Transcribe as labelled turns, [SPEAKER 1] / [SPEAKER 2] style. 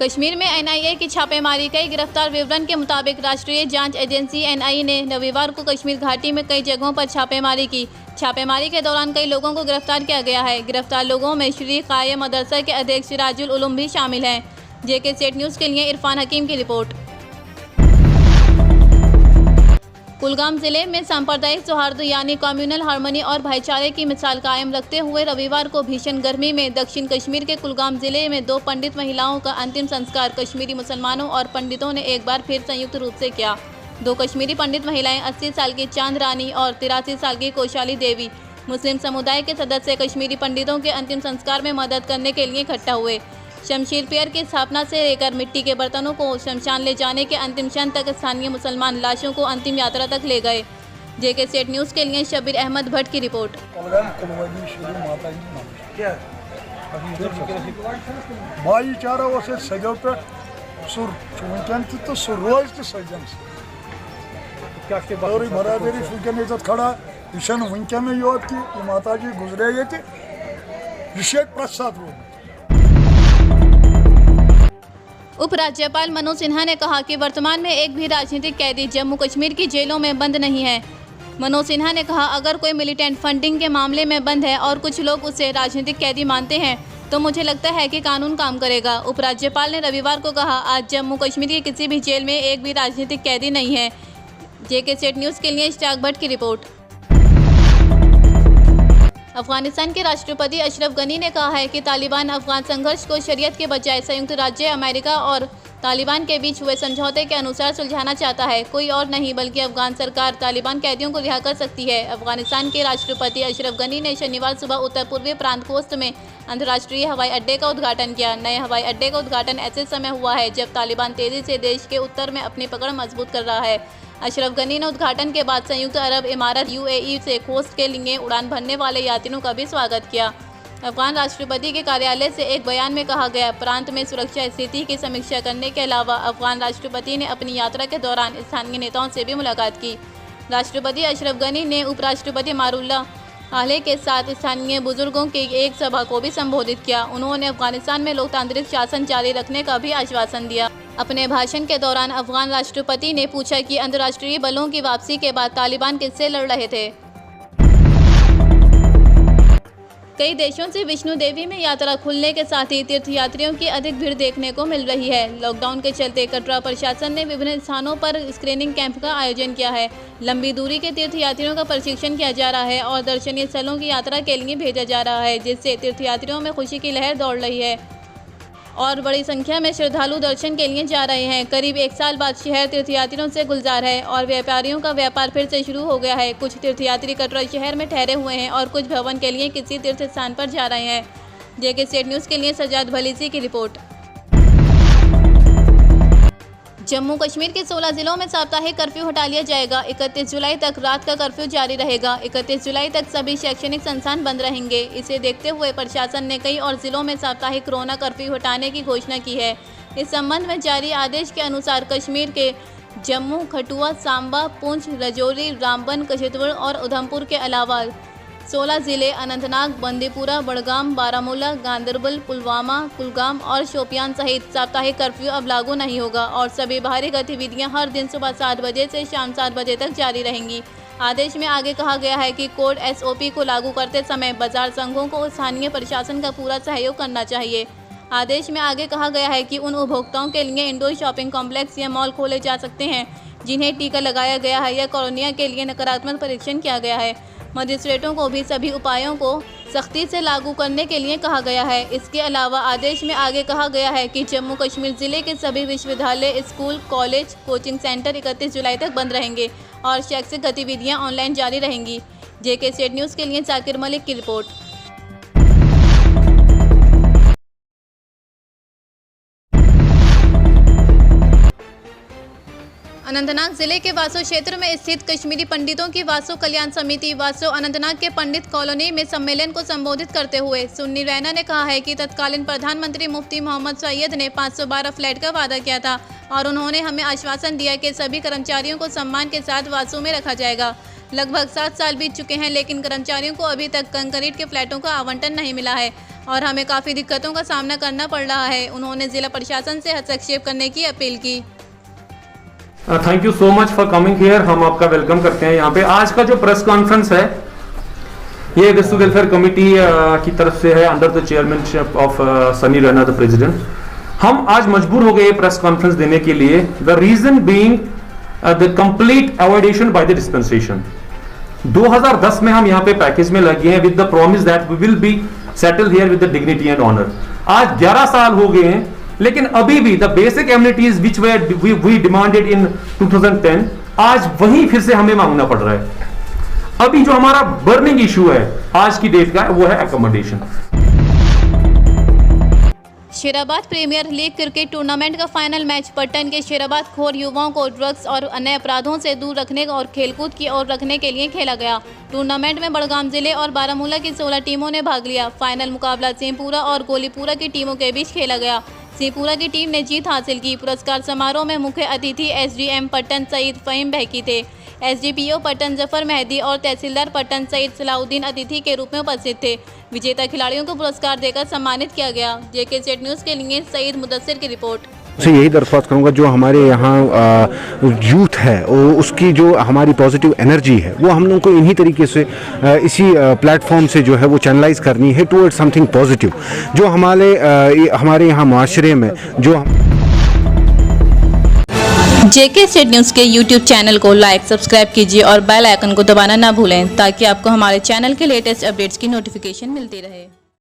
[SPEAKER 1] कश्मीर में एनआईए की छापेमारी। कई गिरफ्तार विवरण के मुताबिक राष्ट्रीय जांच एजेंसी एनआईए ने रविवार को कश्मीर घाटी में कई जगहों पर छापेमारी की। छापेमारी के दौरान कई लोगों को गिरफ्तार किया गया है। गिरफ्तार लोगों में श्री कायम मदरसा के अध्यक्ष सिराजुल उलूम भी शामिल हैं। जेके सेट न्यूज़ के लिए इरफान हकीम की रिपोर्ट। कुलगाम जिले में सांप्रदायिक सौहार्द यानी कम्युनल हार्मनी और भाईचारे की मिसाल कायम रखते हुए रविवार को भीषण गर्मी में दक्षिण कश्मीर के कुलगाम जिले में 2 पंडित महिलाओं का अंतिम संस्कार कश्मीरी मुसलमानों और पंडितों ने एक बार फिर संयुक्त रूप से किया। 2 कश्मीरी पंडित महिलाएं 80 साल की चांद रानी और 83 साल की कोशाली देवी मुस्लिम समुदाय के सदस्य कश्मीरी पंडितों के अंतिम संस्कार में मदद करने के लिए इकट्ठा हुए। शमशीर पेयर की स्थापना से लेकर मिट्टी के बर्तनों को शमशान ले जाने के अंतिम क्षण तक स्थानीय मुसलमान लाशों को अंतिम यात्रा तक ले गए। जेके सेट न्यूज़ के लिए शब्बीर अहमद भट्ट की रिपोर्ट।
[SPEAKER 2] भाईचारा सजो पे सुर तो सुर रोज तो सजन बरादरी वनकन खड़ा यह वनकन योत कि माता जी गुजरे ये प्रसाद रोड।
[SPEAKER 1] उपराज्यपाल मनोज सिन्हा ने कहा कि वर्तमान में एक भी राजनीतिक कैदी जम्मू कश्मीर की जेलों में बंद नहीं है। मनोज सिन्हा ने कहा, अगर कोई मिलिटेंट फंडिंग के मामले में बंद है और कुछ लोग उसे राजनीतिक कैदी मानते हैं तो मुझे लगता है कि कानून काम करेगा। उपराज्यपाल ने रविवार को कहा, आज जम्मू कश्मीर की किसी भी जेल में एक भी राजनीतिक कैदी नहीं है। जेके सेट न्यूज़ के लिए इश्तियाक भट्ट की रिपोर्ट। अफगानिस्तान के राष्ट्रपति अशरफ गनी ने कहा है कि तालिबान अफगान संघर्ष को शरीयत के बजाय संयुक्त राज्य अमेरिका और तालिबान के बीच हुए समझौते के अनुसार सुलझाना चाहता है। कोई और नहीं बल्कि अफगान सरकार तालिबान कैदियों को रिहा कर सकती है। अफगानिस्तान के राष्ट्रपति अशरफ गनी ने शनिवार सुबह उत्तर पूर्वी प्रांत कोस्त में अंतर्राष्ट्रीय हवाई अड्डे का उद्घाटन किया। नए हवाई अड्डे का उद्घाटन ऐसे समय हुआ है जब तालिबान तेजी से देश के उत्तर में अपनी पकड़ मजबूत कर रहा है। अशरफ गनी ने उद्घाटन के बाद संयुक्त अरब इमारत यूएई से कोस्ट के लिए उड़ान भरने वाले यात्रियों का भी स्वागत किया। अफगान राष्ट्रपति के कार्यालय से एक बयान में कहा गया, प्रांत में सुरक्षा स्थिति की समीक्षा करने के अलावा अफगान राष्ट्रपति ने अपनी यात्रा के दौरान स्थानीय नेताओं से भी मुलाकात की। राष्ट्रपति अशरफ गनी ने उपराष्ट्रपति मारुल्ला आले के साथ स्थानीय बुजुर्गों की एक सभा को भी संबोधित किया। उन्होंने अफगानिस्तान में लोकतांत्रिक शासन जारी रखने का भी आश्वासन दिया। अपने भाषण के दौरान अफगान राष्ट्रपति ने पूछा कि अंतर्राष्ट्रीय बलों की वापसी के बाद तालिबान किससे लड़ रहे थे। कई देशों से विष्णु देवी में यात्रा खुलने के साथ ही तीर्थयात्रियों की अधिक भीड़ देखने को मिल रही है। लॉकडाउन के चलते कटरा प्रशासन ने विभिन्न स्थानों पर स्क्रीनिंग कैंप का आयोजन किया है। लंबी दूरी के तीर्थयात्रियों का प्रशिक्षण किया जा रहा है और दर्शनीय स्थलों की यात्रा के लिए भेजा जा रहा है, जिससे तीर्थयात्रियों में खुशी की लहर दौड़ रही है और बड़ी संख्या में श्रद्धालु दर्शन के लिए जा रहे हैं। करीब 1 साल बाद शहर तीर्थयात्रियों से गुलजार है और व्यापारियों का व्यापार फिर से शुरू हो गया है। कुछ तीर्थयात्री कटरा शहर में ठहरे हुए हैं और कुछ भवन के लिए किसी तीर्थ स्थान पर जा रहे हैं। जेके सेट न्यूज़ के लिए सजाद भलीसी की रिपोर्ट। जम्मू कश्मीर के 16 जिलों में साप्ताहिक कर्फ्यू हटा लिया जाएगा। 31 जुलाई तक रात का कर्फ्यू जारी रहेगा। 31 जुलाई तक सभी शैक्षणिक संस्थान बंद रहेंगे। इसे देखते हुए प्रशासन ने कई और जिलों में साप्ताहिक कोरोना कर्फ्यू हटाने की घोषणा की है। इस संबंध में जारी आदेश के अनुसार कश्मीर के जम्मू, कठुआ, सांबा, पुंछ, राजौरी, रामबन, किश्तवाड़ और उधमपुर के अलावा 16 जिले अनंतनाग, बंदीपुरा, बड़गाम, बारामूला, गांदरबल, पुलवामा, कुलगाम और शोपियान सहित साप्ताहिक कर्फ्यू अब लागू नहीं होगा और सभी बाहरी गतिविधियां हर दिन सुबह 7 बजे से शाम 7 बजे तक जारी रहेंगी। आदेश में आगे कहा गया है कि कोड एसओपी को लागू करते समय बाजार संघों को स्थानीय प्रशासन का पूरा सहयोग करना चाहिए। आदेश में आगे कहा गया है कि उन उपभोक्ताओं के लिए इंडोर शॉपिंग कॉम्प्लेक्स या मॉल खोले जा सकते हैं जिन्हें टीका लगाया गया है या कोरोना के लिए नकारात्मक परीक्षण किया गया है। मजिस्ट्रेटों को भी सभी उपायों को सख्ती से लागू करने के लिए कहा गया है। इसके अलावा आदेश में आगे कहा गया है कि जम्मू कश्मीर जिले के सभी विश्वविद्यालय, स्कूल, कॉलेज, कोचिंग सेंटर 31 जुलाई तक बंद रहेंगे और शैक्षिक गतिविधियां ऑनलाइन जारी रहेंगी। जेके सेट न्यूज़ के लिए जाकिर मलिक की रिपोर्ट। अनंतनाग जिले के वासो क्षेत्र में स्थित कश्मीरी पंडितों की वासो कल्याण समिति वासो अनंतनाग के पंडित कॉलोनी में सम्मेलन को संबोधित करते हुए सुन्नी रैना ने कहा है कि तत्कालीन प्रधानमंत्री मुफ्ती मोहम्मद सैयद ने 512 फ्लैट का वादा किया था और उन्होंने हमें आश्वासन दिया कि सभी कर्मचारियों को सम्मान के साथ वासो में रखा जाएगा। लगभग 7 साल बीत चुके हैं लेकिन कर्मचारियों को अभी तक कंक्रीट के फ्लैटों का आवंटन नहीं मिला है। और हमें काफ़ी दिक्कतों का सामना करना पड़ रहा है। उन्होंने जिला प्रशासन से हस्तक्षेप करने की अपील की।
[SPEAKER 3] Thank you so much for coming here. हम आपका वेलकम करते हैं यहाँ पे। आज का जो प्रेस कॉन्फ्रेंस है ये डिस्ट्रिक्ट वेलफेयर कमेटी की तरफ से है, under the chairmanship of Sunny Raina the president. हम आज मजबूर हो गए प्रेस कॉन्फ्रेंस देने के लिए, the reason being the complete avoidation by the dispensation. 2010 में हम यहाँ पे पैकेज में लगे हैं with the promise that we will be settle here with the dignity and honour. आज 11 साल हो गए हैं, लेकिन अभी भी the basic amenities which we demanded in 2010 आज वही फिर से हमें मांगना पड़ रहा है। अभी जो हमारा बर्निंग इशू है आज की डेट का वो है accommodation.
[SPEAKER 1] Sherabad premier league cricket tournament का फाइनल मैच पट्टन के शेराबाद खोर युवाओं को ड्रग्स और अन्य अपराधों से दूर रखने और खेलकूद की ओर रखने के लिए खेला गया। टूर्नामेंट में बड़गाम जिले और बारामूला की 16 टीमों ने भाग लिया। फाइनल मुकाबला सिंहपुरा और गोलीपुरा की टीमों के बीच खेला गया। सिंहपुरा की टीम ने जीत हासिल की। पुरस्कार समारोह में मुख्य अतिथि एसडीएम पट्टन सईद फहीम बहकी थे। एसडीपीओ पट्टन जफर मेहदी और तहसीलदार पट्टन सईद सलाउद्दीन अतिथि के रूप में उपस्थित थे। विजेता खिलाड़ियों को पुरस्कार देकर सम्मानित किया गया। जेके सेट न्यूज़ के लिए सईद मुदस्सिर की रिपोर्ट।
[SPEAKER 4] से यही दरख्वास्त करूंगा, जो हमारे यहाँ यूथ है उसकी जो हमारी पॉजिटिव एनर्जी है वो हम लोगों को इन्हीं तरीके से इसी प्लेटफॉर्म से जो है वो चैनलाइज करनी है टुवर्ड समथिंग पॉजिटिव, जो हमारे यहाँ माशरे में जो
[SPEAKER 1] जेके स्टेट न्यूज़ के यूट्यूब चैनल को लाइक सब्सक्राइब कीजिए और बेल आइकन को दबाना ना भूलें ताकि आपको हमारे चैनल के लेटेस्ट अपडेट्स की नोटिफिकेशन मिलती रहे।